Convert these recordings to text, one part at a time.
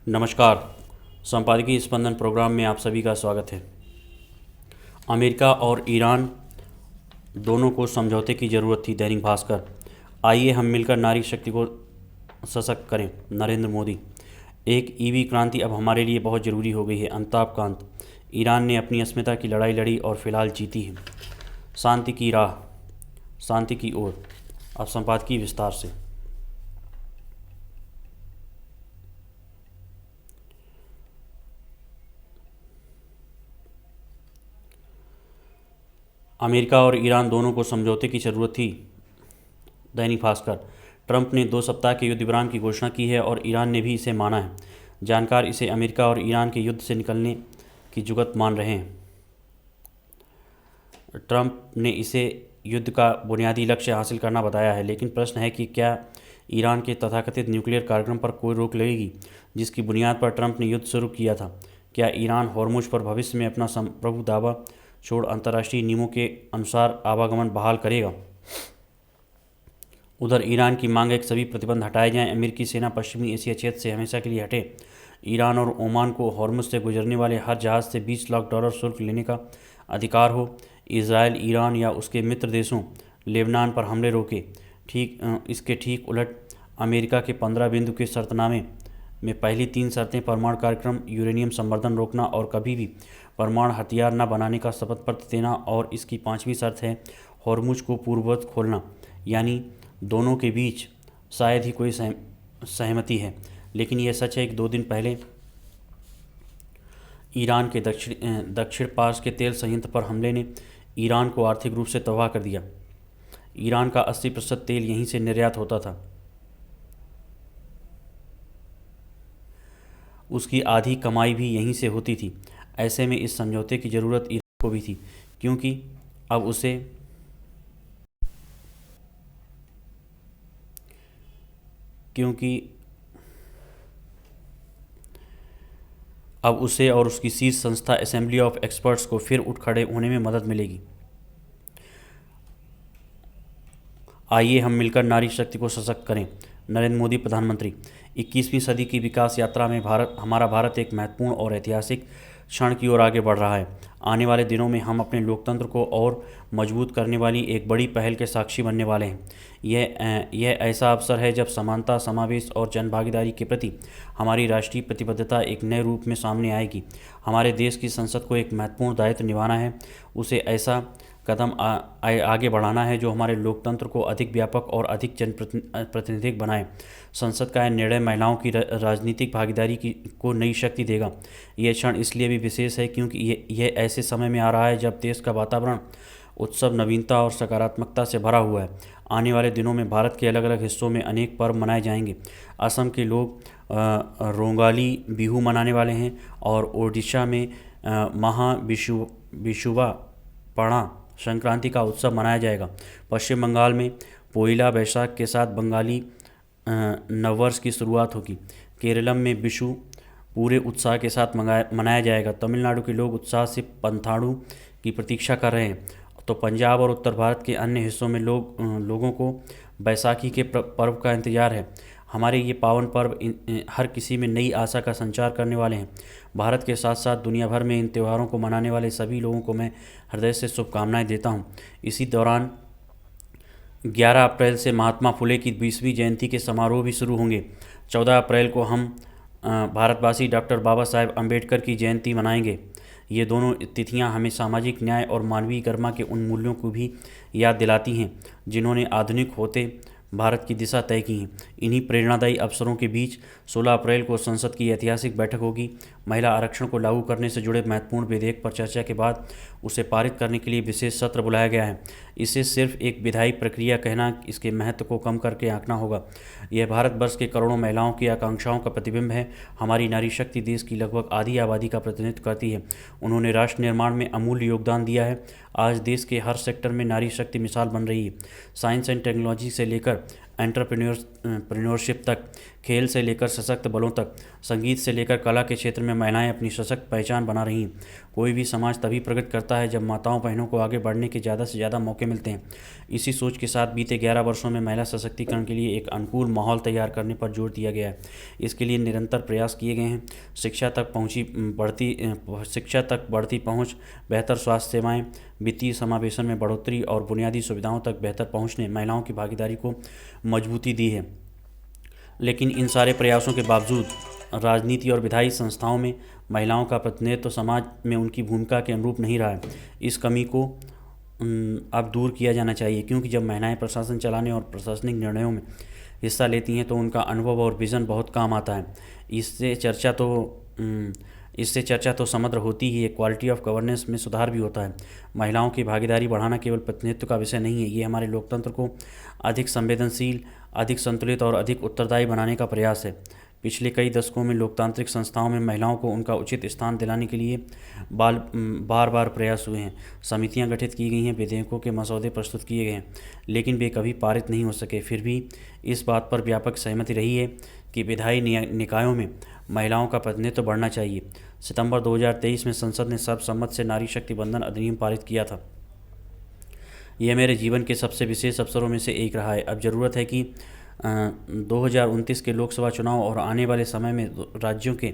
नमस्कार। संपादकीय स्पंदन प्रोग्राम में आप सभी का स्वागत है। अमेरिका और ईरान दोनों को समझौते की ज़रूरत थी। दैनिक भास्कर। आइए हम मिलकर नारी शक्ति को सशक्त करें। नरेंद्र मोदी। एक ईवी क्रांति अब हमारे लिए बहुत ज़रूरी हो गई है। अमिताभ कांत। ईरान ने अपनी अस्मिता की लड़ाई लड़ी और फिलहाल जीती है। शांति की राह, शांति की ओर। अब संपादकीय विस्तार से। अमेरिका और ईरान दोनों को समझौते की ज़रूरत थी। दैनिक भास्कर। ट्रंप ने 2 सप्ताह के युद्ध विराम की घोषणा की है और ईरान ने भी इसे माना है। जानकार इसे अमेरिका और ईरान के युद्ध से निकलने की जुगत मान रहे हैं। ट्रंप ने इसे युद्ध का बुनियादी लक्ष्य हासिल करना बताया है, लेकिन प्रश्न है कि क्या ईरान के तथाकथित न्यूक्लियर कार्यक्रम पर कोई रोक लगेगी, जिसकी बुनियाद पर ट्रंप ने युद्ध शुरू किया था। क्या ईरान हॉर्मुज पर भविष्य में अपना संप्रभु दावा छोड़ अंतर्राष्ट्रीय नियमों के अनुसार आवागमन बहाल करेगा। उधर ईरान की मांग है कि सभी प्रतिबंध हटाए जाएं, अमेरिकी सेना पश्चिमी एशिया क्षेत्र से हमेशा के लिए हटे। ईरान और ओमान को हॉर्मुज से गुजरने वाले हर जहाज़ से $20 लाख शुल्क लेने का अधिकार हो। इजरायल, ईरान या उसके मित्र देशों लेबनान पर हमले रोके। इसके ठीक उलट अमेरिका के 15 बिंदु के शर्तनामे में पहली 3 शर्तें परमाणु कार्यक्रम, यूरेनियम संवर्धन रोकना और कभी भी परमाणु हथियार न बनाने का शपथ पत्र देना, और इसकी 5वीं शर्त है हॉर्मुज को पूर्ववत खोलना। यानी दोनों के बीच शायद ही कोई सहमति है, लेकिन यह सच है कि 2 दिन पहले ईरान के दक्षिण पार्श्व के तेल संयंत्र पर हमले ने ईरान को आर्थिक रूप से तबाह कर दिया। ईरान का 80% तेल यहीं से निर्यात होता था। उसकी आधी कमाई भी यहीं से होती थी। ऐसे में इस समझौते की ज़रूरत ईरान को भी थी, क्योंकि अब उसे और उसकी शीर्ष संस्था असेंबली ऑफ एक्सपर्ट्स को फिर उठ खड़े होने में मदद मिलेगी। आइए हम मिलकर नारी शक्ति को सशक्त करें। नरेंद्र मोदी प्रधानमंत्री। 21वीं सदी की विकास यात्रा में हमारा भारत एक महत्वपूर्ण और ऐतिहासिक क्षण की ओर आगे बढ़ रहा है। आने वाले दिनों में हम अपने लोकतंत्र को और मजबूत करने वाली एक बड़ी पहल के साक्षी बनने वाले हैं। यह ऐसा अवसर है जब समानता, समावेश और जनभागीदारी के प्रति हमारी राष्ट्रीय प्रतिबद्धता एक नए रूप में सामने आएगी। हमारे देश की संसद को एक महत्वपूर्ण दायित्व निभाना है। उसे ऐसा कदम आगे बढ़ाना है जो हमारे लोकतंत्र को अधिक व्यापक और अधिक जनप्रतिनिधिक बनाए। संसद का यह निर्णय महिलाओं की राजनीतिक भागीदारी को नई शक्ति देगा। यह क्षण इसलिए भी विशेष है क्योंकि यह ऐसे समय में आ रहा है जब देश का वातावरण उत्सव, नवीनता और सकारात्मकता से भरा हुआ है। आने वाले दिनों में भारत के अलग अलग हिस्सों में अनेक पर्व मनाए जाएंगे। असम के लोग रोंगाली बिहू मनाने वाले हैं और ओडिशा में विशुवा पणा संक्रांति का उत्सव मनाया जाएगा। पश्चिम बंगाल में पोइला बैसाख के साथ बंगाली नववर्ष की शुरुआत होगी। केरलम में विशु पूरे उत्साह के साथ मनाया जाएगा। तमिलनाडु के लोग उत्साह से पंथाड़ू की प्रतीक्षा कर रहे हैं, तो पंजाब और उत्तर भारत के अन्य हिस्सों में लोगों को बैसाखी के पर्व का इंतजार है। हमारे ये पावन पर्व हर किसी में नई आशा का संचार करने वाले हैं। भारत के साथ साथ दुनिया भर में इन त्योहारों को मनाने वाले सभी लोगों को मैं हृदय से शुभकामनाएं देता हूं। इसी दौरान 11 अप्रैल से महात्मा फुले की 20वीं जयंती के समारोह भी शुरू होंगे। 14 अप्रैल को हम भारतवासी डॉक्टर बाबा साहेब अम्बेडकर की जयंती मनाएंगे। ये दोनों तिथियां हमें सामाजिक न्याय और मानवीय गरिमा के उन मूल्यों को भी याद दिलाती हैं जिन्होंने आधुनिक होते भारत की दिशा तय की है। इन्हीं प्रेरणादायी अवसरों के बीच 16 अप्रैल को संसद की ऐतिहासिक बैठक होगी। महिला आरक्षण को लागू करने से जुड़े महत्वपूर्ण विधेयक पर चर्चा के बाद उसे पारित करने के लिए विशेष सत्र बुलाया गया है। इसे सिर्फ एक विधायी प्रक्रिया कहना इसके महत्व को कम करके आंकना होगा। यह भारतवर्ष के करोड़ों महिलाओं की आकांक्षाओं का प्रतिबिंब है। हमारी नारी शक्ति देश की लगभग आधी आबादी का प्रतिनिधित्व करती है। उन्होंने राष्ट्र निर्माण में अमूल्य योगदान दिया है। आज देश के हर सेक्टर में नारी शक्ति मिसाल बन रही है। साइंस एंड टेक्नोलॉजी से लेकर एंटरप्रेन्योरशिप तक, खेल से लेकर सशक्त बलों तक, संगीत से लेकर कला के क्षेत्र में महिलाएं अपनी सशक्त पहचान बना रही हैं। कोई भी समाज तभी प्रगति करता है जब माताओं बहनों को आगे बढ़ने के ज़्यादा से ज़्यादा मौके मिलते हैं। इसी सोच के साथ बीते 11 वर्षों में महिला सशक्तिकरण के लिए एक अनुकूल माहौल तैयार करने पर जोर दिया गया है। इसके लिए निरंतर प्रयास किए गए हैं। शिक्षा तक बढ़ती पहुँच, बेहतर स्वास्थ्य सेवाएँ, वित्तीय समावेशन में बढ़ोतरी और बुनियादी सुविधाओं तक बेहतर पहुँच ने महिलाओं की भागीदारी को मजबूती दी है। लेकिन इन सारे प्रयासों के बावजूद राजनीति और विधायी संस्थाओं में महिलाओं का प्रतिनिधित्व समाज में उनकी भूमिका के अनुरूप नहीं रहा है। इस कमी को अब दूर किया जाना चाहिए, क्योंकि जब महिलाएं प्रशासन चलाने और प्रशासनिक निर्णयों में हिस्सा लेती हैं तो उनका अनुभव और विज़न बहुत काम आता है। इससे चर्चा तो समग्र होती ही है, क्वालिटी ऑफ गवर्नेंस में सुधार भी होता है। महिलाओं की भागीदारी बढ़ाना केवल प्रतिनिधित्व का विषय नहीं है, ये हमारे लोकतंत्र को अधिक संवेदनशील, अधिक संतुलित और अधिक उत्तरदायी बनाने का प्रयास है। पिछले कई दशकों में लोकतांत्रिक संस्थाओं में महिलाओं को उनका उचित स्थान दिलाने के लिए बार बार प्रयास हुए हैं। समितियां गठित की गई हैं, विधेयकों के मसौदे प्रस्तुत किए गए हैं, लेकिन वे कभी पारित नहीं हो सके। फिर भी इस बात पर व्यापक सहमति रही है कि विधायी निकायों में महिलाओं का प्रतिनिधित्व बढ़ना चाहिए। सितंबर 2023 में संसद ने सर्वसम्मत से नारी शक्ति बंधन अधिनियम पारित किया था। यह मेरे जीवन के सबसे विशेष अवसरों में से एक रहा है। अब ज़रूरत है कि 2029 के लोकसभा चुनाव और आने वाले समय में राज्यों के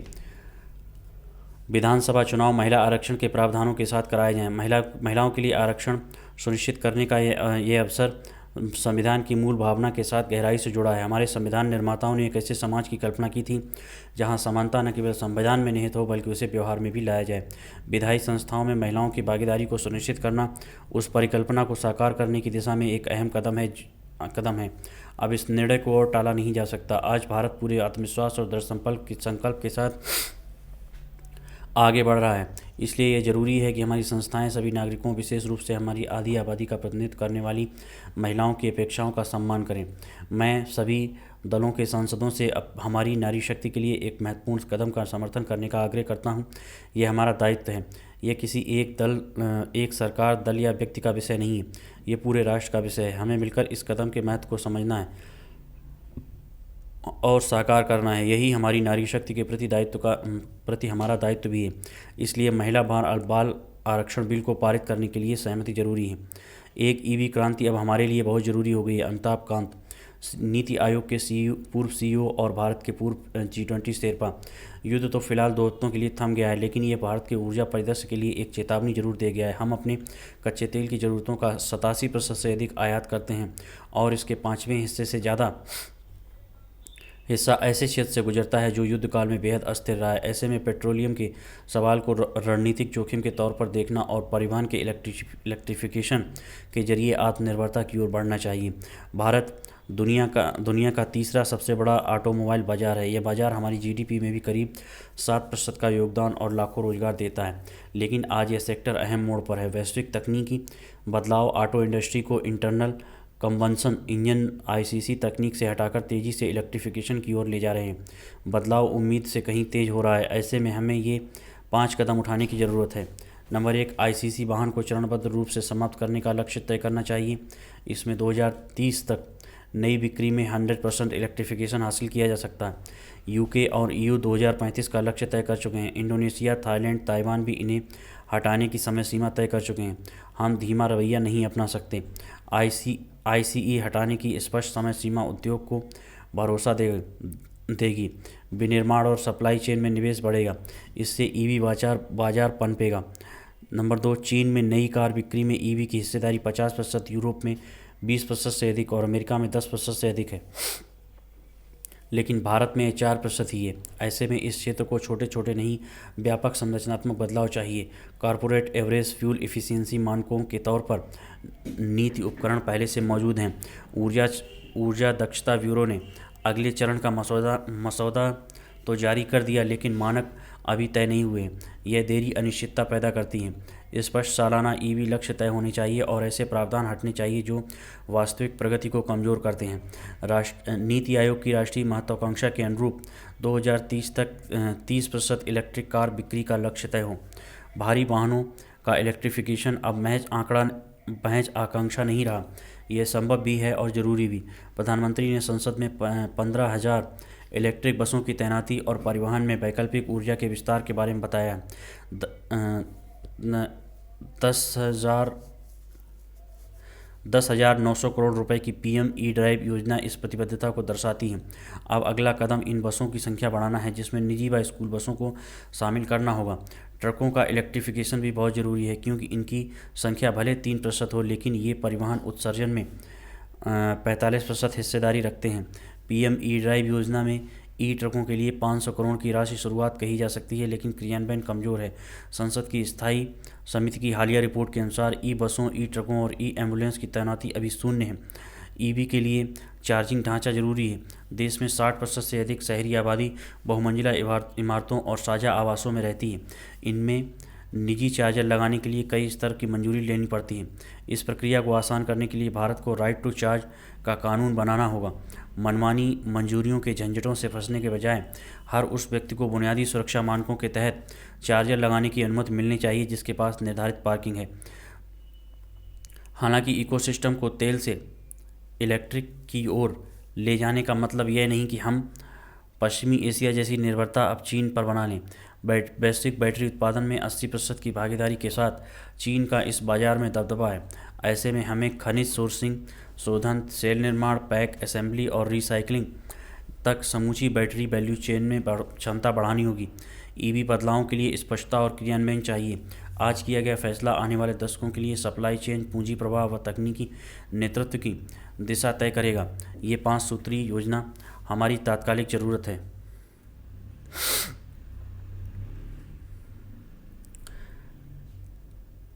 विधानसभा चुनाव महिला आरक्षण के प्रावधानों के साथ कराए जाएं। महिलाओं के लिए आरक्षण सुनिश्चित करने का ये अवसर संविधान की मूल भावना के साथ गहराई से जुड़ा है। हमारे संविधान निर्माताओं ने एक ऐसे समाज की कल्पना की थी जहां समानता न केवल संविधान में निहित हो बल्कि उसे व्यवहार में भी लाया जाए। विधायी संस्थाओं में महिलाओं की भागीदारी को सुनिश्चित करना उस परिकल्पना को साकार करने की दिशा में एक अहम कदम है। अब इस निर्णय को और टाला नहीं जा सकता। आज भारत पूरे आत्मविश्वास और दृढ़ संकल्प के साथ आगे बढ़ रहा है। इसलिए यह ज़रूरी है कि हमारी संस्थाएं सभी नागरिकों, विशेष रूप से हमारी आधी आबादी का प्रतिनिधित्व करने वाली महिलाओं की अपेक्षाओं का सम्मान करें। मैं सभी दलों के सांसदों से हमारी नारी शक्ति के लिए एक महत्वपूर्ण कदम का समर्थन करने का आग्रह करता हूं। यह हमारा दायित्व है। यह किसी एक सरकार, दल या व्यक्ति का विषय नहीं है, ये पूरे राष्ट्र का विषय है। हमें मिलकर इस कदम के महत्व को समझना है और साकार करना है। यही हमारी नारी शक्ति के प्रति हमारा दायित्व भी है। इसलिए महिला बाल आरक्षण बिल को पारित करने के लिए सहमति जरूरी है। एक ईवी क्रांति अब हमारे लिए बहुत ज़रूरी हो गई है। अमिताभ कांत, नीति आयोग के पूर्व सीईओ और भारत के पूर्व G20 शेरपा। युद्ध तो फिलहाल 2 हफ्तों के लिए थम गया है, लेकिन ये भारत के ऊर्जा परिदृश्य के लिए एक चेतावनी जरूर दे गया है। हम अपने कच्चे तेल की ज़रूरतों का 87% से अधिक आयात करते हैं और इसके 5वें हिस्से से ज़्यादा हिस्सा ऐसे क्षेत्र से गुजरता है जो युद्ध काल में बेहद अस्थिर रहा है। ऐसे में पेट्रोलियम के सवाल को रणनीतिक जोखिम के तौर पर देखना और परिवहन के इलेक्ट्रिफिकेशन के जरिए आत्मनिर्भरता की ओर बढ़ना चाहिए। भारत दुनिया का तीसरा सबसे बड़ा ऑटोमोबाइल बाज़ार है। यह बाज़ार हमारी GDP में भी करीब 7% का योगदान और लाखों रोजगार देता है। लेकिन आज यह सेक्टर अहम मोड़ पर है। वैश्विक तकनीकी बदलाव ऑटो इंडस्ट्री को इंटरनल कंबंशन इंजन ICC तकनीक से हटाकर तेज़ी से इलेक्ट्रिफिकेशन की ओर ले जा रहे हैं। बदलाव उम्मीद से कहीं तेज़ हो रहा है। ऐसे में हमें ये 5 कदम उठाने की ज़रूरत है। नंबर 1, ICC वाहन को चरणबद्ध रूप से समाप्त करने का लक्ष्य तय करना चाहिए। इसमें 2030 तक नई बिक्री में 100% इलेक्ट्रिफिकेशन हासिल किया जा सकता है। UK और EU 2035 का लक्ष्य तय कर चुके हैं। इंडोनेशिया, थाईलैंड, ताइवान भी इन्हें हटाने की समय सीमा तय कर चुके हैं। हम धीमा रवैया नहीं अपना सकते। ICE हटाने की स्पष्ट समय सीमा उद्योग को भरोसा देगी। विनिर्माण और सप्लाई चेन में निवेश बढ़ेगा। इससे EV बाजार पनपेगा। नंबर 2, चीन में नई कार बिक्री में EV की हिस्सेदारी 50%, यूरोप में 20% से अधिक और अमेरिका में 10% से अधिक है, लेकिन भारत में 4% ही है। ऐसे में इस क्षेत्र को छोटे छोटे नहीं, व्यापक संरचनात्मक बदलाव चाहिए। कॉरपोरेट एवरेज फ्यूल इफ़िशियंसी मानकों के तौर पर नीति उपकरण पहले से मौजूद हैं। ऊर्जा दक्षता ब्यूरो ने अगले चरण का मसौदा तो जारी कर दिया, लेकिन मानक अभी तय नहीं हुए। यह देरी अनिश्चितता पैदा करती है। स्पष्ट सालाना EV लक्ष्य तय होने चाहिए और ऐसे प्रावधान हटने चाहिए जो वास्तविक प्रगति को कमज़ोर करते हैं। नीति आयोग की राष्ट्रीय महत्वाकांक्षा के अनुरूप 2030 तक 30% इलेक्ट्रिक कार बिक्री का लक्ष्य तय हो। भारी वाहनों का इलेक्ट्रिफिकेशन अब महज आकांक्षा नहीं रहा, यह संभव भी है और ज़रूरी भी। प्रधानमंत्री ने संसद में 15,000 इलेक्ट्रिक बसों की तैनाती और परिवहन में वैकल्पिक ऊर्जा के विस्तार के बारे में बताया। 10,900 करोड़ रुपए की पीएम ई ड्राइव योजना इस प्रतिबद्धता को दर्शाती है। अब अगला कदम इन बसों की संख्या बढ़ाना है, जिसमें निजी व स्कूल बसों को शामिल करना होगा। ट्रकों का इलेक्ट्रिफिकेशन भी बहुत ज़रूरी है, क्योंकि इनकी संख्या भले 3% हो, लेकिन ये परिवहन उत्सर्जन में 45% हिस्सेदारी रखते हैं। पीएम ई ड्राइव योजना में ई ट्रकों के लिए 500 करोड़ की राशि शुरुआत कही जा सकती है, लेकिन क्रियान्वयन कमज़ोर है। संसद की स्थायी समिति की हालिया रिपोर्ट के अनुसार ई बसों, ई ट्रकों और ई एम्बुलेंस की तैनाती अभी शून्य है। ईवी के लिए चार्जिंग ढांचा जरूरी है। देश में 60% से अधिक शहरी आबादी बहुमंजिला इमारतों और साझा आवासों में रहती है। इनमें निजी चार्जर लगाने के लिए कई स्तर की मंजूरी लेनी पड़ती है। इस प्रक्रिया को आसान करने के लिए भारत को राइट टू चार्ज का कानून बनाना होगा। मनमानी मंजूरियों के झंझटों से फंसने के बजाय हर उस व्यक्ति को बुनियादी सुरक्षा मानकों के तहत चार्जर लगाने की अनुमति मिलनी चाहिए जिसके पास निर्धारित पार्किंग है। हालांकि इकोसिस्टम को तेल से इलेक्ट्रिक की ओर ले जाने का मतलब यह नहीं कि हम पश्चिमी एशिया जैसी निर्भरता अब चीन पर बना लें। वैश्विक बैटरी उत्पादन में 80% की भागीदारी के साथ चीन का इस बाजार में दबदबा है। ऐसे में हमें खनिज सोर्सिंग, शोधन, सेल निर्माण, पैक, असेंबली और रिसाइकलिंग तक समूची बैटरी वैल्यू चेन में क्षमता बढ़ानी होगी। ईवी बदलावों के लिए स्पष्टता और क्रियान्वयन चाहिए। आज किया गया फैसला आने वाले दशकों के लिए सप्लाई चेन, पूंजी प्रवाह व तकनीकी नेतृत्व की दिशा तय करेगा। ये 5 सूत्री योजना हमारी तात्कालिक ज़रूरत है।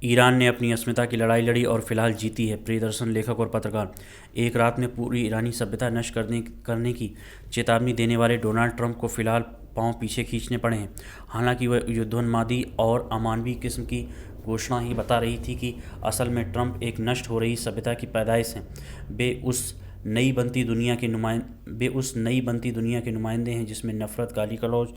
ईरान ने अपनी अस्मिता की लड़ाई लड़ी और फिलहाल जीती है। प्रियदर्शन लेखक और पत्रकार। एक रात में पूरी ईरानी सभ्यता नष्ट करने की चेतावनी देने वाले डोनाल्ड ट्रंप को फिलहाल पांव पीछे खींचने पड़े हैं। हालांकि वह युद्धोन्मादी और अमानवीय किस्म की घोषणा ही बता रही थी कि असल में ट्रंप एक नष्ट हो रही सभ्यता की पैदाइश हैं। वे उस नई बनती दुनिया के नुमाइंदे हैं जिसमें नफरत, गाली गलौज,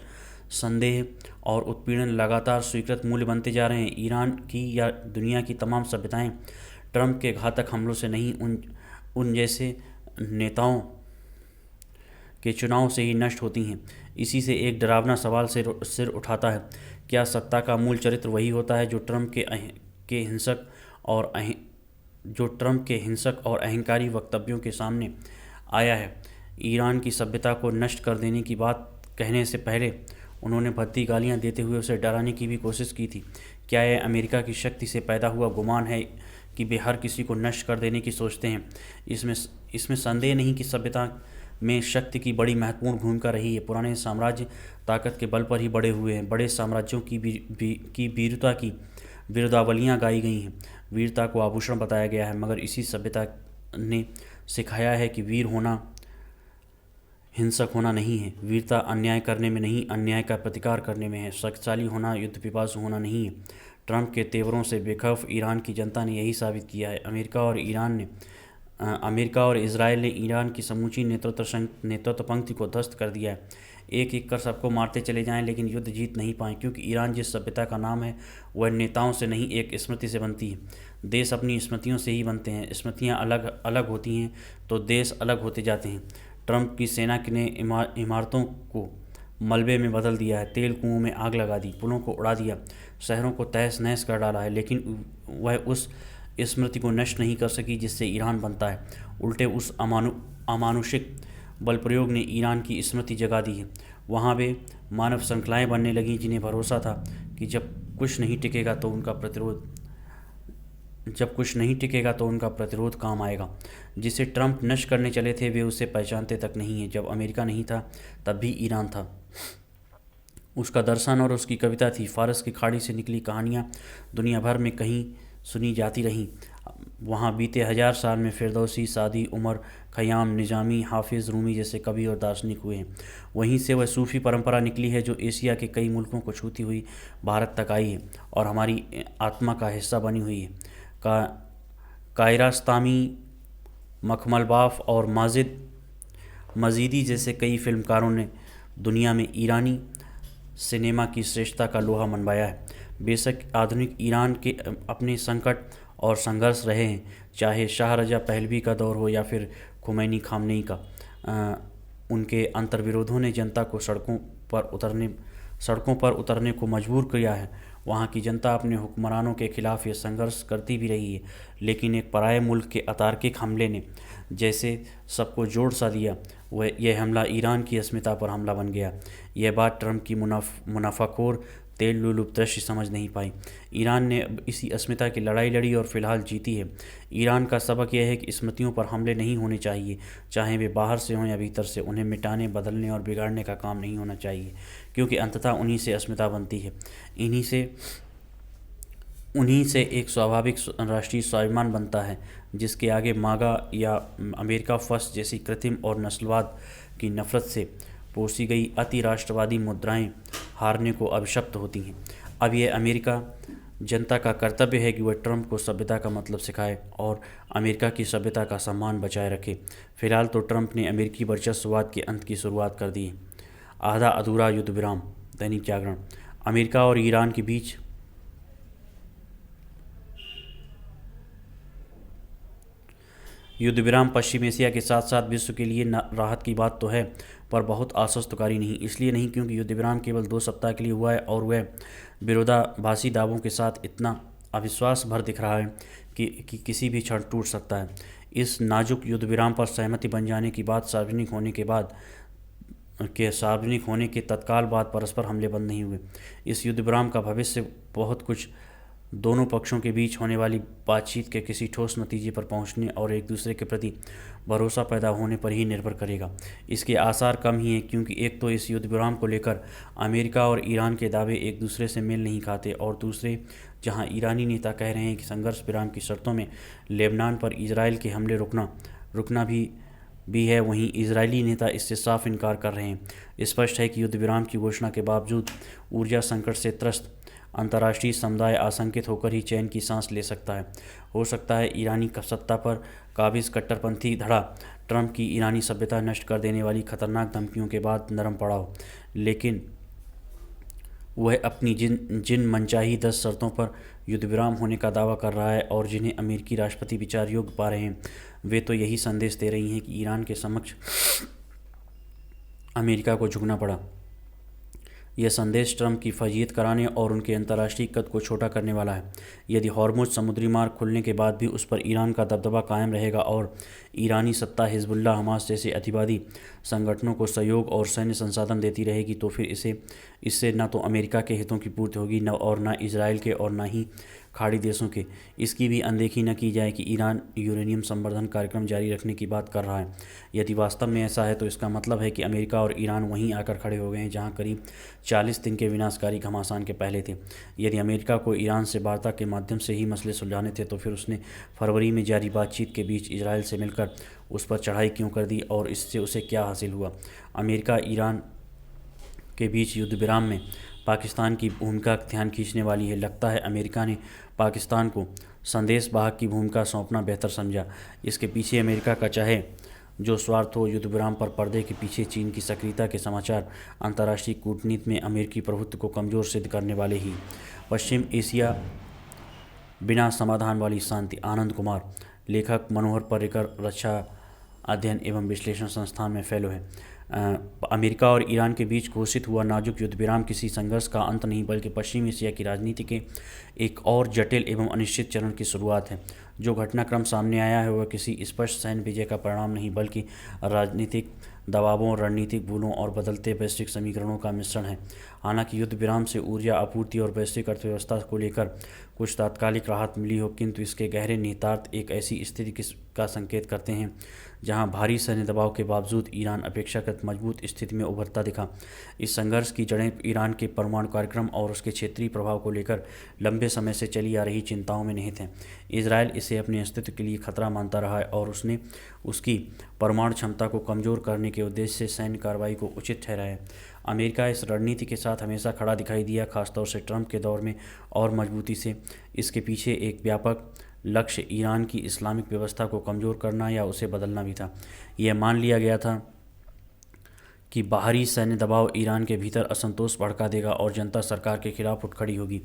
संदेह और उत्पीड़न लगातार स्वीकृत मूल्य बनते जा रहे हैं। ईरान की या दुनिया की तमाम सभ्यताएं ट्रंप के घातक हमलों से नहीं, उन जैसे नेताओं के चुनाव से ही नष्ट होती हैं। इसी से एक डरावना सवाल सिर उठाता है, क्या सत्ता का मूल चरित्र वही होता है जो ट्रंप के हिंसक और अहंकारी वक्तव्यों के सामने आया है। ईरान की सभ्यता को नष्ट कर देने की बात कहने से पहले उन्होंने भद्दी गालियां देते हुए उसे डराने की भी कोशिश की थी। क्या यह अमेरिका की शक्ति से पैदा हुआ गुमान है कि वे हर किसी को नष्ट कर देने की सोचते हैं? इसमें संदेह नहीं कि सभ्यता में शक्ति की बड़ी महत्वपूर्ण भूमिका रही है। पुराने साम्राज्य ताकत के बल पर ही बड़े हुए हैं। बड़े साम्राज्यों की वीरता की बिरुदावलियाँ गाई गई हैं। वीरता को आभूषण बताया गया है, मगर इसी सभ्यता ने सिखाया है कि वीर होना हिंसक होना नहीं है। वीरता अन्याय करने में नहीं, अन्याय का प्रतिकार करने में है। शक्तिशाली होना युद्ध पिपासु होना नहीं है। ट्रंप के तेवरों से बेखौफ ईरान की जनता ने यही साबित किया है। अमेरिका और इजराइल ने ईरान की समूची नेतृत्व पंक्ति को ध्वस्त कर दिया है। एक एक कर सबको मारते चले जाएं, लेकिन युद्ध जीत नहीं पाए, क्योंकि ईरान जिस सभ्यता का नाम है वह नेताओं से नहीं, एक स्मृति से बनती है। देश अपनी स्मृतियों से ही बनते हैं। स्मृतियाँ अलग अलग होती हैं तो देश अलग होते जाते हैं। ट्रंप की सेना ने इमारतों को मलबे में बदल दिया है, तेल कुओं में आग लगा दी, पुलों को उड़ा दिया, शहरों को तहस नहस कर डाला है, लेकिन वह उस स्मृति को नष्ट नहीं कर सकी जिससे ईरान बनता है। उल्टे उस अमानुषिक बल प्रयोग ने ईरान की स्मृति जगा दी है। वहाँ वे मानव श्रृंखलाएँ बनने लगीं जिन्हें भरोसा था कि जब कुछ नहीं टिकेगा तो उनका प्रतिरोध काम आएगा। जिसे ट्रंप नष्ट करने चले थे वे उसे पहचानते तक नहीं हैं। जब अमेरिका नहीं था तब भी ईरान था। उसका दर्शन और उसकी कविता थी। फारस की खाड़ी से निकली कहानियाँ दुनिया भर में कहीं सुनी जाती रहीं। वहाँ बीते 1000 साल में फिरदौसी, सादी, उमर खयाम, निजामी, हाफिज़, रूमी जैसे कवि और दार्शनिक हुए हैं। वहीं से वह सूफ़ी परंपरा निकली है जो एशिया के कई मुल्कों को छूती हुई भारत तक आई है और हमारी आत्मा का हिस्सा बनी हुई है। कायरास्तामी, मखमलबाफ और मजीदी जैसे कई फिल्मकारों ने दुनिया में ईरानी सिनेमा की श्रेष्ठता का लोहा मनवाया है। बेशक आधुनिक ईरान के अपने संकट और संघर्ष रहे हैं, चाहे शाह रजा पहलवी का दौर हो या फिर खुमैनी खामनेई का। उनके अंतर्विरोधों ने जनता को सड़कों पर उतरने को मजबूर किया है। वहाँ की जनता अपने हुक्मरानों के खिलाफ ये संघर्ष करती भी रही है, लेकिन एक पराये मुल्क के अतार्किक हमले ने जैसे सबको जोड़ सा दिया। वह यह हमला ईरान की अस्मिता पर हमला बन गया। यह बात ट्रंप की मुनाफाखोर तेल लुलुप दृष्टि समझ नहीं पाई। ईरान ने अब इसी अस्मिता की लड़ाई लड़ी और फिलहाल जीती है। ईरान का सबक यह है कि स्मृतियों पर हमले नहीं होने चाहिए, चाहे वे बाहर से हों या भीतर से। उन्हें मिटाने, बदलने और बिगाड़ने का काम नहीं होना चाहिए, क्योंकि अंततः उन्हीं से अस्मिता बनती है। उन्हीं से एक स्वाभाविक राष्ट्रीय स्वाभिमान बनता है, जिसके आगे मागा या अमेरिका फर्स्ट जैसी कृत्रिम और नस्लवाद की नफरत से पोसी गई अति राष्ट्रवादी मुद्राएं हारने को अभिशप्त होती हैं। अब यह अमेरिका जनता का कर्तव्य है कि वह ट्रंप को सभ्यता का मतलब सिखाए और अमेरिका की सभ्यता का सम्मान बचाए रखे। फिलहाल तो ट्रंप ने अमेरिकी वर्चस्ववाद के अंत की शुरुआत कर दी है। आधा अधूरा युद्ध विराम। दैनिक जागरण। अमेरिका और ईरान के बीच युद्ध विराम पश्चिम एशिया के साथ साथ विश्व के लिए राहत की बात तो है, पर बहुत आश्वस्तकारी नहीं। इसलिए नहीं क्योंकि युद्ध विराम केवल 2 सप्ताह के लिए हुआ है और वह विरोधाभासी दावों के साथ इतना अविश्वास भर दिख रहा है कि किसी भी क्षण टूट सकता है। इस नाजुक युद्ध विराम पर सहमति बन जाने की बात सार्वजनिक होने के तत्काल बाद परस्पर हमले बंद नहीं हुए। इस युद्ध विराम का भविष्य बहुत कुछ दोनों पक्षों के बीच होने वाली बातचीत के किसी ठोस नतीजे पर पहुंचने और एक दूसरे के प्रति भरोसा पैदा होने पर ही निर्भर करेगा। इसके आसार कम ही हैं, क्योंकि एक तो इस युद्ध विराम को लेकर अमेरिका और ईरान के दावे एक दूसरे से मेल नहीं खाते, और दूसरे जहां ईरानी नेता कह रहे हैं कि संघर्ष विराम की शर्तों में लेबनान पर इजराइल के हमले रुकना भी है, वहीं इजरायली नेता इससे साफ इनकार कर रहे हैं। स्पष्ट है कि युद्ध विराम की घोषणा के बावजूद ऊर्जा संकट से त्रस्त अंतर्राष्ट्रीय समुदाय आशंकित होकर ही चैन की सांस ले सकता है। हो सकता है ईरानी सत्ता पर काबिज कट्टरपंथी धड़ा ट्रंप की ईरानी सभ्यता नष्ट कर देने वाली खतरनाक धमकियों के बाद नरम पड़ा हो, लेकिन वह अपनी जिन मनचाही 10 शर्तों पर युद्ध विराम होने का दावा कर रहा है और जिन्हें अमेरिकी राष्ट्रपति विचार योग्य पा रहे हैं, वे तो यही संदेश दे रही हैं कि ईरान के समक्ष अमेरिका को झुकना पड़ा। यह संदेश ट्रंप की फजीहत कराने और उनके अंतर्राष्ट्रीय कद को छोटा करने वाला है। यदि हॉर्मुज समुद्री मार्ग खुलने के बाद भी उस पर ईरान का दबदबा कायम रहेगा और ईरानी सत्ता हिजबुल्लाह, हमास जैसे अतिवादी संगठनों को सहयोग और सैन्य संसाधन देती रहेगी, तो फिर इससे न तो अमेरिका के हितों की पूर्ति होगी और न इजराइल के और न ही खाड़ी देशों के। इसकी भी अनदेखी न की जाए कि ईरान यूरेनियम संवर्धन कार्यक्रम जारी रखने की बात कर रहा है। यदि वास्तव में ऐसा है तो इसका मतलब है कि अमेरिका और ईरान वहीं आकर खड़े हो गए हैं जहां करीब 40 दिन के विनाशकारी घमासान के पहले थे। यदि अमेरिका को ईरान से वार्ता के माध्यम से ही मसले सुलझाने थे, तो फिर उसने फरवरी में जारी बातचीत के बीच इजराइल से मिलकर उस पर चढ़ाई क्यों कर दी और इससे उसे क्या हासिल हुआ। अमेरिका ईरान के बीच युद्ध विराम में पाकिस्तान की भूमिका ध्यान खींचने वाली है। लगता है अमेरिका ने पाकिस्तान को संदेश वाहक की भूमिका सौंपना बेहतर समझा। इसके पीछे अमेरिका का चाहे जो स्वार्थ हो, युद्ध विराम पर पर्दे के पीछे चीन की सक्रियता के समाचार अंतर्राष्ट्रीय कूटनीति में अमेरिकी प्रभुत्व को कमज़ोर सिद्ध करने वाले ही। पश्चिम एशिया बिना समाधान वाली शांति। आनंद कुमार, लेखक, मनोहर पर्रिकर रक्षा अध्ययन एवं विश्लेषण संस्थान में फेलो है। अमेरिका और ईरान के बीच घोषित हुआ नाजुक युद्ध विराम किसी संघर्ष का अंत नहीं, बल्कि पश्चिम एशिया की राजनीति के एक और जटिल एवं अनिश्चित चरण की शुरुआत है। जो घटनाक्रम सामने आया है वह किसी स्पष्ट सैन्य विजय का परिणाम नहीं, बल्कि राजनीतिक दबावों, रणनीतिक भूलों और बदलते वैश्विक समीकरणों का मिश्रण है। हालांकि युद्ध विराम से ऊर्जा आपूर्ति और वैश्विक अर्थव्यवस्था को लेकर कुछ तात्कालिक राहत मिली हो, किंतु इसके गहरे निहितार्थ एक ऐसी स्थिति का संकेत करते हैं जहां भारी सैन्य दबाव के बावजूद ईरान अपेक्षाकृत मजबूत स्थिति में उभरता दिखा। इस संघर्ष की जड़ें ईरान के परमाणु कार्यक्रम और उसके क्षेत्रीय प्रभाव को लेकर लंबे समय से चली आ रही चिंताओं में निहित हैं। इजरायल इसे अपने अस्तित्व के लिए खतरा मानता रहा है और उसने उसकी परमाणु क्षमता को कमज़ोर करने के उद्देश्य से सैन्य कार्रवाई को उचित ठहराया। अमेरिका इस रणनीति के साथ हमेशा खड़ा दिखाई दिया, खासतौर से ट्रंप के दौर में और मजबूती से। इसके पीछे एक व्यापक लक्ष्य ईरान की इस्लामिक व्यवस्था को कमज़ोर करना या उसे बदलना भी था। यह मान लिया गया था कि बाहरी सैन्य दबाव ईरान के भीतर असंतोष भड़का देगा और जनता सरकार के खिलाफ उठ खड़ी होगी।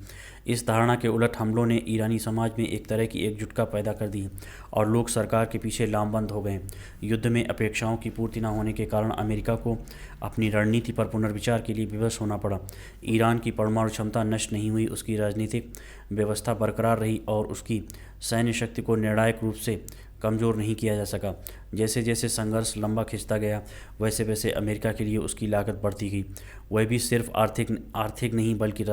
इस धारणा के उलट हमलों ने ईरानी समाज में एक तरह की एकजुटता पैदा कर दी है और लोग सरकार के पीछे लामबंद हो गए हैं। युद्ध में अपेक्षाओं की पूर्ति न होने के कारण अमेरिका को अपनी रणनीति पर पुनर्विचार के लिए विवश होना पड़ा। ईरान की परमाणु क्षमता नष्ट नहीं हुई, उसकी राजनीतिक व्यवस्था बरकरार रही और उसकी सैन्य शक्ति को निर्णायक रूप से कमज़ोर नहीं किया जा सका। जैसे जैसे संघर्ष लंबा खिंचता गया, वैसे वैसे अमेरिका के लिए उसकी लागत बढ़ती गई, वह भी सिर्फ आर्थिक नहीं बल्कि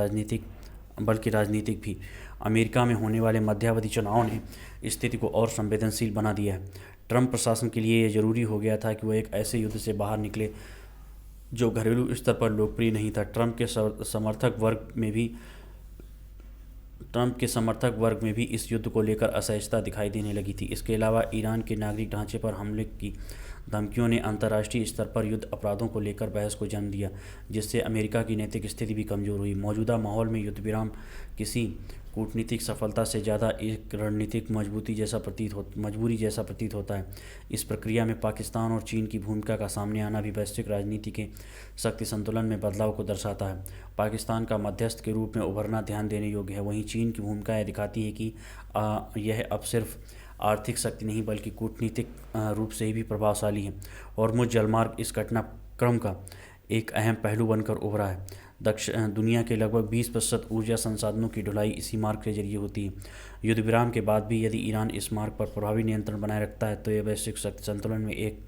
राजनीतिक भी। अमेरिका में होने वाले मध्यावधि चुनाव ने स्थिति को और संवेदनशील बना दिया है। ट्रंप प्रशासन के लिए यह जरूरी हो गया था कि वह एक ऐसे युद्ध से बाहर निकले जो घरेलू स्तर पर लोकप्रिय नहीं था। ट्रंप के समर्थक वर्ग में भी इस युद्ध को लेकर असहजता दिखाई देने लगी थी। इसके अलावा ईरान के नागरिक ढांचे पर हमले की धमकियों ने अंतर्राष्ट्रीय स्तर पर युद्ध अपराधों को लेकर बहस को जन्म दिया, जिससे अमेरिका की नैतिक स्थिति भी कमज़ोर हुई। मौजूदा माहौल में युद्ध विराम किसी कूटनीतिक सफलता से ज़्यादा एक रणनीतिक मजबूरी जैसा प्रतीत होता है। इस प्रक्रिया में पाकिस्तान और चीन की भूमिका का सामने आना भी वैश्विक राजनीति के शक्ति संतुलन में बदलाव को दर्शाता है। पाकिस्तान का मध्यस्थ के रूप में उभरना ध्यान देने योग्य है। वहीं चीन की भूमिका यह दिखाती है कि यह अब सिर्फ आर्थिक शक्ति नहीं बल्कि कूटनीतिक रूप से भी प्रभावशाली है। हॉर्मुज़ जलमार्ग इस घटनाक्रम का एक अहम पहलू बनकर उभरा है। दुनिया के लगभग 20% ऊर्जा संसाधनों की ढुलाई इसी मार्ग के जरिए होती है। युद्ध विराम के बाद भी यदि ईरान इस मार्ग पर प्रभावी नियंत्रण बनाए रखता है तो यह वैश्विक शक्ति संतुलन में एक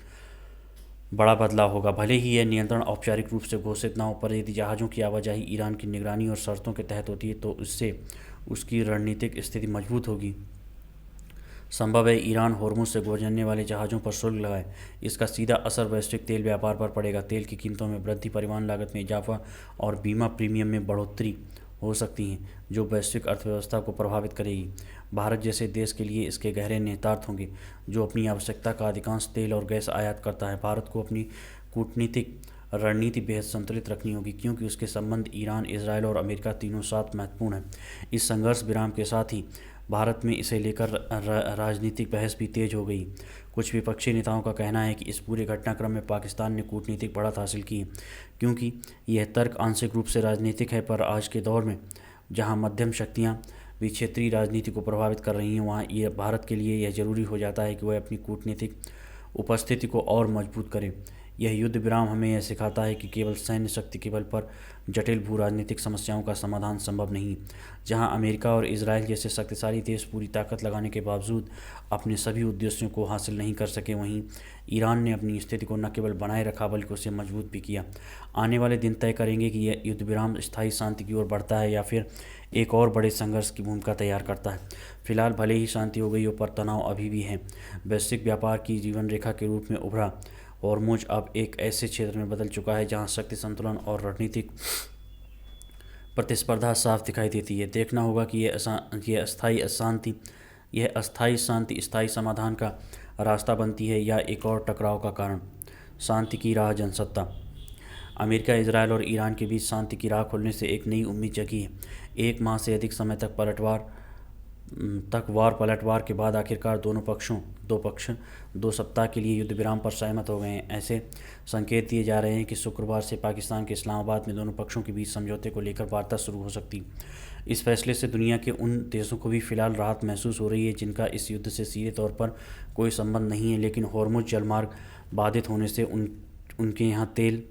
बड़ा बदलाव होगा। भले ही यह नियंत्रण औपचारिक रूप से घोषित न हो, पर यदि जहाज़ों की आवाजाही ईरान की निगरानी और शर्तों के तहत होती है तो इससे उसकी रणनीतिक स्थिति मजबूत होगी। संभव है ईरान हॉर्मुज़ से गुजरने वाले जहाज़ों पर शुल्क लगाए। इसका सीधा असर वैश्विक तेल व्यापार पर पड़ेगा। तेल की कीमतों में वृद्धि, परिवहन लागत में इजाफा और बीमा प्रीमियम में बढ़ोतरी हो सकती हैं, जो वैश्विक अर्थव्यवस्था को प्रभावित करेगी। भारत जैसे देश के लिए इसके गहरे निहितार्थ होंगे, जो अपनी आवश्यकता का अधिकांश तेल और गैस आयात करता है। भारत को अपनी कूटनीतिक रणनीति बेहद संतुलित रखनी होगी, क्योंकि उसके संबंध ईरान, इजरायल और अमेरिका तीनों साथ महत्वपूर्ण हैं। इस संघर्ष विराम के साथ ही भारत में इसे लेकर राजनीतिक बहस भी तेज हो गई। कुछ विपक्षी नेताओं का कहना है कि इस पूरे घटनाक्रम में पाकिस्तान ने कूटनीतिक बढ़त हासिल की है, क्योंकि यह तर्क आंशिक रूप से राजनीतिक है। पर आज के दौर में जहां मध्यम शक्तियां भी क्षेत्रीय राजनीति को प्रभावित कर रही हैं, वहां यह भारत के लिए यह जरूरी हो जाता है कि वह अपनी कूटनीतिक उपस्थिति को और मजबूत करे। यह युद्ध विराम हमें यह सिखाता है कि केवल सैन्य शक्ति के बल पर जटिल भू राजनीतिक समस्याओं का समाधान संभव नहीं। जहां अमेरिका और इजराइल जैसे शक्तिशाली देश पूरी ताकत लगाने के बावजूद अपने सभी उद्देश्यों को हासिल नहीं कर सके, वहीं ईरान ने अपनी स्थिति को न केवल बनाए रखा बल्कि उसे मजबूत भी किया। आने वाले दिन तय करेंगे कि यह युद्ध विराम स्थायी शांति की ओर बढ़ता है या फिर एक और बड़े संघर्ष की भूमिका तैयार करता है। फिलहाल भले ही शांति हो गई हो, पर तनाव अभी भी है। वैश्विक व्यापार की जीवन रेखा के रूप में उभरा हॉर्मुज़ अब एक ऐसे क्षेत्र में बदल चुका है जहां शक्ति संतुलन और रणनीतिक प्रतिस्पर्धा साफ दिखाई देती है। देखना होगा कि यह अस्थायी शांति स्थायी समाधान का रास्ता बनती है या एक और टकराव का कारण। शांति की राह जनसत्ता। अमेरिका, इजरायल और ईरान के बीच शांति की राह खुलने से एक नई उम्मीद जगी है। 1 माह से अधिक समय तक पलटवार के बाद आखिरकार दो पक्ष 2 सप्ताह के लिए युद्ध विराम पर सहमत हो गए हैं। ऐसे संकेत दिए जा रहे हैं कि शुक्रवार से पाकिस्तान के इस्लामाबाद में दोनों पक्षों के बीच समझौते को लेकर वार्ता शुरू हो सकती। इस फैसले से दुनिया के उन देशों को भी फिलहाल राहत महसूस हो रही है जिनका इस युद्ध से सीधे तौर पर कोई संबंध नहीं है, लेकिन हॉर्मुज़ जलमार्ग बाधित होने से उनके यहाँ तेल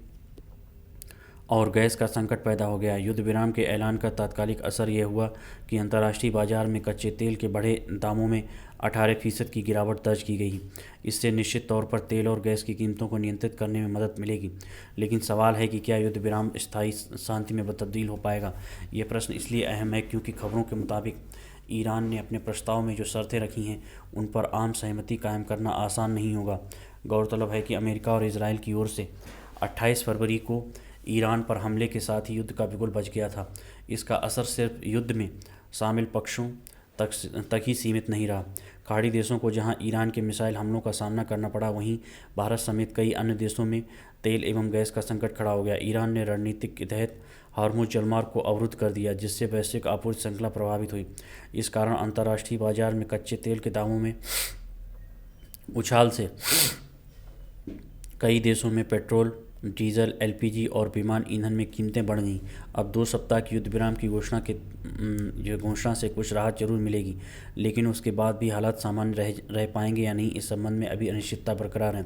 और गैस का संकट पैदा हो गया। युद्ध विराम के ऐलान का तात्कालिक असर यह हुआ कि अंतर्राष्ट्रीय बाजार में कच्चे तेल के बढ़े दामों में 18% की गिरावट दर्ज की गई। इससे निश्चित तौर पर तेल और गैस की कीमतों को नियंत्रित करने में मदद मिलेगी, लेकिन सवाल है कि क्या युद्ध विराम स्थायी शांति में तब्दील हो पाएगा। यह प्रश्न इसलिए अहम है क्योंकि खबरों के मुताबिक ईरान ने अपने प्रस्ताव में जो शर्तें रखी हैं उन पर आम सहमति कायम करना आसान नहीं होगा। गौरतलब है कि अमेरिका और इजरायल की ओर से 28 फरवरी को ईरान पर हमले के साथ ही युद्ध का बिगुल बज गया था। इसका असर सिर्फ युद्ध में शामिल पक्षों तक ही सीमित नहीं रहा। खाड़ी देशों को जहां ईरान के मिसाइल हमलों का सामना करना पड़ा, वहीं भारत समेत कई अन्य देशों में तेल एवं गैस का संकट खड़ा हो गया। ईरान ने रणनीतिक के तहत हॉर्मुज़ जलमार्ग को अवरुद्ध कर दिया, जिससे वैश्विक आपूर्ति श्रृंखला प्रभावित हुई। इस कारण अंतर्राष्ट्रीय बाजार में कच्चे तेल के दामों में उछाल से कई देशों में पेट्रोल, डीजल, एलपीजी और विमान ईंधन में कीमतें बढ़ गईं। अब 2 सप्ताह की युद्ध विराम की घोषणा से कुछ राहत जरूर मिलेगी, लेकिन उसके बाद भी हालात सामान्य रह पाएंगे या नहीं, इस संबंध में अभी अनिश्चितता बरकरार है।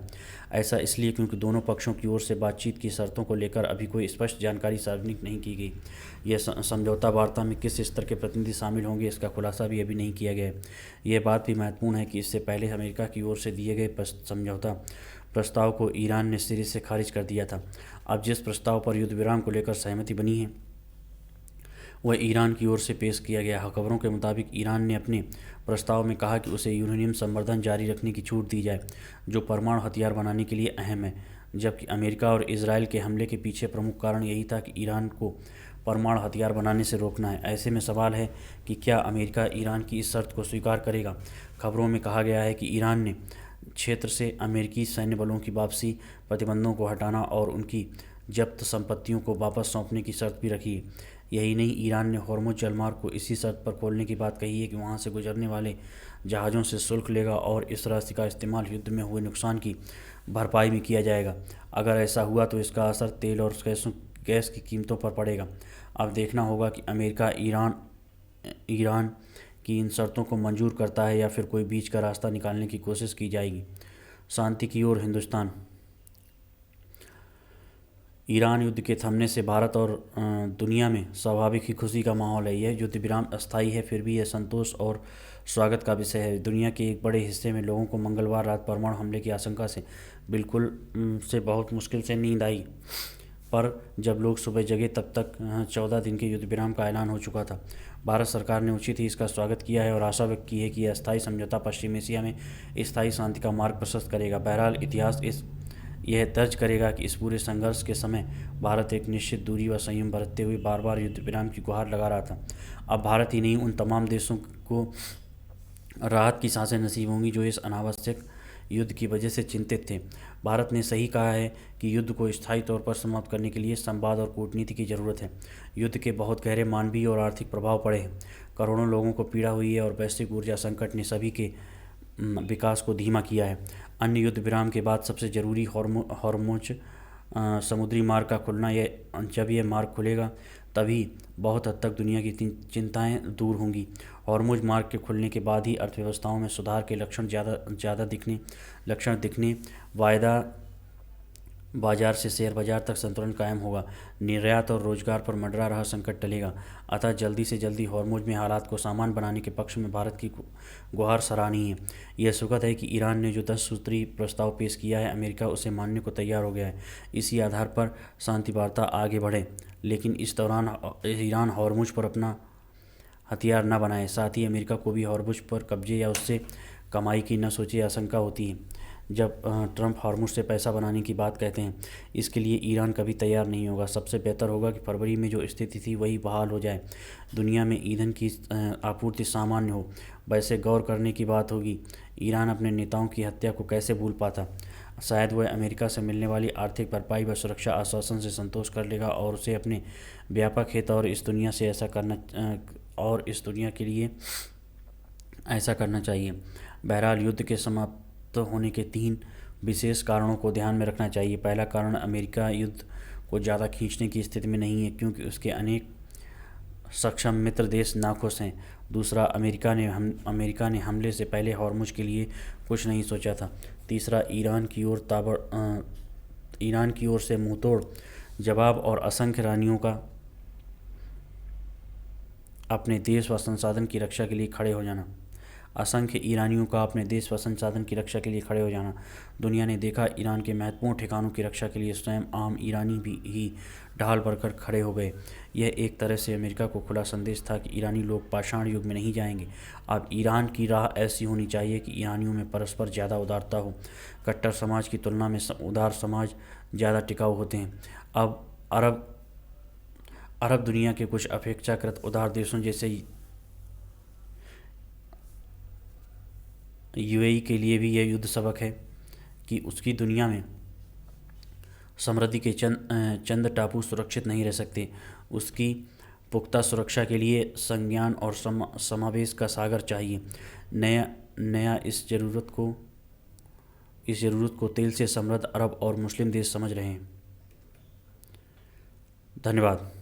ऐसा इसलिए क्योंकि दोनों पक्षों की ओर से बातचीत की शर्तों को लेकर अभी कोई स्पष्ट जानकारी सार्वजनिक नहीं की गई। यह समझौता वार्ता में किस स्तर के प्रतिनिधि शामिल होंगे, इसका खुलासा भी अभी नहीं किया गया है। यह बात भी महत्वपूर्ण है कि इससे पहले अमेरिका की ओर से दिए गए समझौता प्रस्ताव को ईरान ने सिरे से खारिज कर दिया था। अब जिस प्रस्ताव पर युद्ध विराम को लेकर सहमति बनी है वह ईरान की ओर से पेश किया गया है। खबरों के मुताबिक ईरान ने अपने प्रस्ताव में कहा कि उसे यूरेनियम संवर्धन जारी रखने की छूट दी जाए, जो परमाणु हथियार बनाने के लिए अहम है, जबकि अमेरिका और इजराइल के हमले के पीछे प्रमुख कारण यही था कि ईरान को परमाणु हथियार बनाने से रोकना है। ऐसे में सवाल है कि क्या अमेरिका ईरान की इस शर्त को स्वीकार करेगा। खबरों में कहा गया है कि ईरान ने क्षेत्र से अमेरिकी सैन्य बलों की वापसी, प्रतिबंधों को हटाना और उनकी जब्त संपत्तियों को वापस सौंपने की शर्त भी रखी है। यही नहीं, ईरान ने हॉर्मुज़ जलमार्ग को इसी शर्त पर खोलने की बात कही है कि वहां से गुजरने वाले जहाज़ों से शुल्क लेगा और इस राशि का इस्तेमाल युद्ध में हुए नुकसान की भरपाई में किया जाएगा। अगर ऐसा हुआ तो इसका असर तेल और गैस की कीमतों पर पड़ेगा। अब देखना होगा कि अमेरिका ईरान की इन शर्तों को मंजूर करता है या फिर कोई बीच का रास्ता निकालने की कोशिश की जाएगी। शांति की ओर हिंदुस्तान। ईरान युद्ध के थमने से भारत और दुनिया में स्वाभाविक ही खुशी का माहौल है। यह युद्ध विराम अस्थायी है, फिर भी यह संतोष और स्वागत का विषय है। दुनिया के एक बड़े हिस्से में लोगों को मंगलवार रात परमाणु हमले की आशंका से बहुत मुश्किल से नींद आई, पर जब लोग सुबह जगे तब तक 14 दिन के युद्ध विराम का ऐलान हो चुका था। भारत सरकार ने उचित ही इसका स्वागत किया है और आशा व्यक्त की है कि यह अस्थायी समझौता पश्चिम एशिया में स्थायी शांति का मार्ग प्रशस्त करेगा। बहरहाल इतिहास यह दर्ज करेगा कि इस पूरे संघर्ष के समय भारत एक निश्चित दूरी व संयम बरतते हुए बार बार युद्ध विराम की गुहार लगा रहा था। अब भारत ही नहीं, उन तमाम देशों को राहत की सांसें नसीब होंगी जो इस अनावश्यक युद्ध की वजह से चिंतित थे। भारत ने सही कहा है कि युद्ध को स्थायी तौर पर समाप्त करने के लिए संवाद और कूटनीति की जरूरत है। युद्ध के बहुत गहरे मानवीय और आर्थिक प्रभाव पड़े हैं, करोड़ों लोगों को पीड़ा हुई है और वैश्विक ऊर्जा संकट ने सभी के विकास को धीमा किया है। अन्य युद्ध विराम के बाद सबसे जरूरी हॉर्मुज़ समुद्री मार्ग का खुलना, जब यह मार्ग खुलेगा तभी बहुत हद तक दुनिया की चिंताएं दूर होंगी। हॉर्मुज़ मार्ग के खुलने के बाद ही अर्थव्यवस्थाओं में सुधार के लक्षण दिखने, वायदा बाजार से शेयर बाजार तक संतुलन कायम होगा, निर्यात और रोजगार पर मंडरा रहा संकट टलेगा। अतः जल्दी से जल्दी हॉर्मुज़ में हालात को सामान्य बनाने के पक्ष में भारत की गुहार सराहनीय है। यह सुखद है कि ईरान ने जो 10 सूत्री प्रस्ताव पेश किया है, अमेरिका उसे मानने को तैयार हो गया है। इसी आधार पर शांति वार्ता आगे बढ़े, लेकिन इस दौरान ईरान हॉर्मुज़ पर अपना हथियार न बनाए। साथ ही अमेरिका को भी हॉर्मुज़ पर कब्जे या उससे कमाई की न सोचे आशंका होती है। जब ट्रंप हॉर्मुज़ से पैसा बनाने की बात कहते हैं, इसके लिए ईरान कभी तैयार नहीं होगा। सबसे बेहतर होगा कि फरवरी में जो स्थिति थी वही बहाल हो जाए, दुनिया में ईंधन की आपूर्ति सामान्य हो। वैसे गौर करने की बात होगी, ईरान अपने नेताओं की हत्या को कैसे भूल पाता। शायद वह अमेरिका से मिलने वाली आर्थिक भरपाई व सुरक्षा आश्वासन से संतोष कर लेगा और उसे अपने व्यापक हित और इस दुनिया के लिए ऐसा करना चाहिए। बहरहाल युद्ध के समाप्त होने के 3 विशेष कारणों को ध्यान में रखना चाहिए। पहला कारण, अमेरिका युद्ध को ज़्यादा खींचने की स्थिति में नहीं है क्योंकि उसके अनेक सक्षम मित्र देश नाखुश हैं। दूसरा, अमेरिका ने हमले से पहले हॉर्मुज़ के लिए कुछ नहीं सोचा था। तीसरा, ईरान की ओर से मुंहतोड़ जवाब और असंख्य रानियों का अपने देश व संसाधन की रक्षा के लिए खड़े हो जाना। दुनिया ने देखा, ईरान के महत्वपूर्ण ठिकानों की रक्षा के लिए स्वयं आम ईरानी भी ढाल भरकर खड़े हो गए। यह एक तरह से अमेरिका को खुला संदेश था कि ईरानी लोग पाषाण युग में नहीं जाएंगे। अब ईरान की राह ऐसी होनी चाहिए कि ईरानियों में परस्पर ज़्यादा उदारता हो। कट्टर समाज की तुलना में उदार समाज ज़्यादा टिकाऊ होते हैं। अब अरब दुनिया के कुछ अपेक्षाकृत उदार देशों जैसे यूएई के लिए भी यह युद्ध सबक है कि उसकी दुनिया में समृद्धि के चंद टापू सुरक्षित नहीं रह सकते। उसकी पुख्ता सुरक्षा के लिए संज्ञान और समावेश का सागर चाहिए। इस ज़रूरत को तेल से समृद्ध अरब और मुस्लिम देश समझ रहे हैं। धन्यवाद।